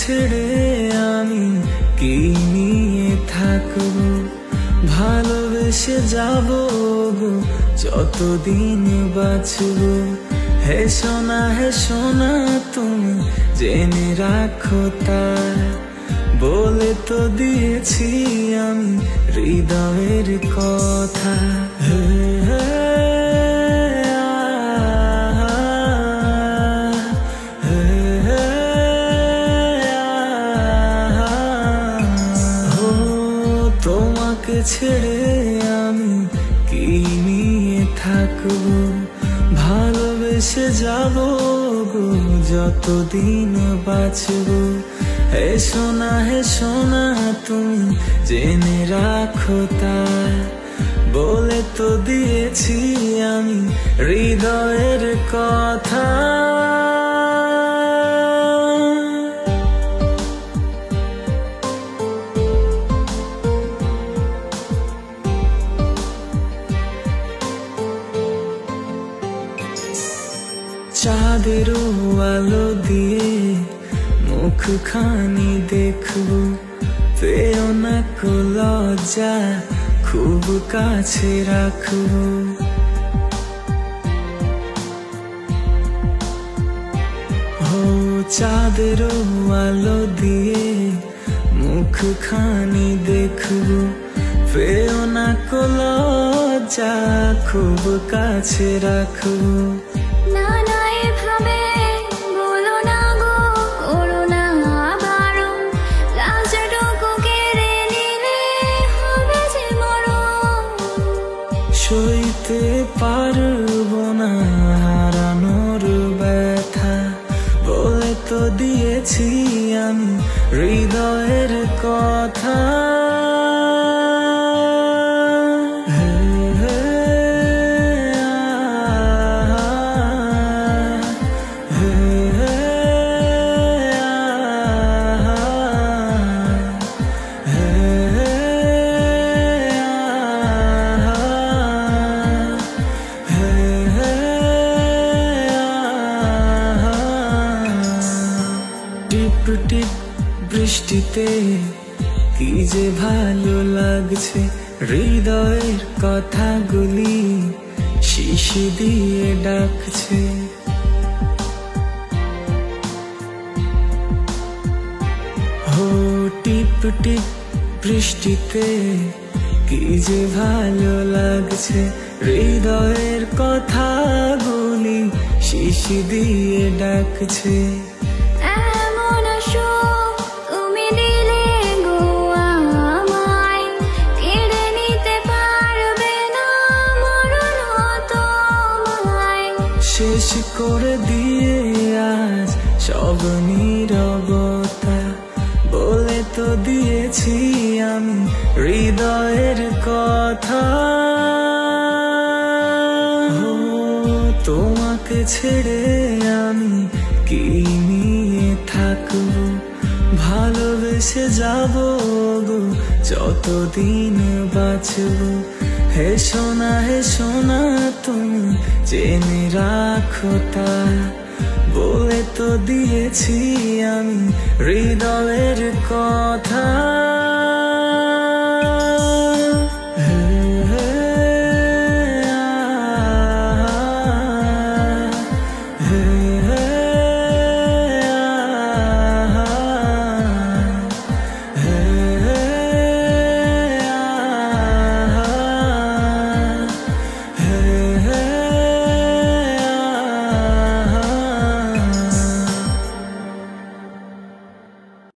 ছেড়ে আমি কি নিয়ে থাকবো, ভালোবেসে যাবো গো যতদিন বাঁচবো। হে সোনা তুমি জেনে রাখো তাই, বলে তো দিয়েছি আমি হৃদয়ের কথা। তোমাকে ছেড়ে আমি কি নিয়ে থাকবো, ভালোবেসে যাবো গো যতদিন বাঁচবো। হে সোনা তুমি জেনে রাখো তাই, বলে তো দিয়েছি আমি হৃদয়ের কথা। চাঁদেরও আলো দিয়ে মুখখানি দেখবো, পেও না কো লজ্জা খুব কাছে রাখবো। চাঁদেরও আলো দিয়ে মুখখানি দেখবো, পেও না কো লজ্জা খুব কাছে রাখবো। সইতে পারবো না হারানোর ব্যথা, বলে তো দিয়েছি আমি হৃদয়ের কথা। টিপ বৃষ্টিতে কি যে ভালো লাগছে, হৃদয়ের কথাগুলি শিশি দিয়ে ডাকছে। টিপ বৃষ্টিতে কি যে ভালো লাগছে, হৃদয়ের কথাগুলি শিশি দিয়ে ডাকছে। শেষ করে দিয়ে আজ সব নীরবতা, বলে তো দিয়েছি আমি হৃদয়ের কথা। তোমাকে ছেড়ে আমি কি নিয়ে থাকবো, ভালোবেসে যাবো গো যতদিন বাঁচবো। হে সোনা তুমি জেনে রাখো তাই, বলে তো দিয়েছি আমি হৃদয়ের কথা।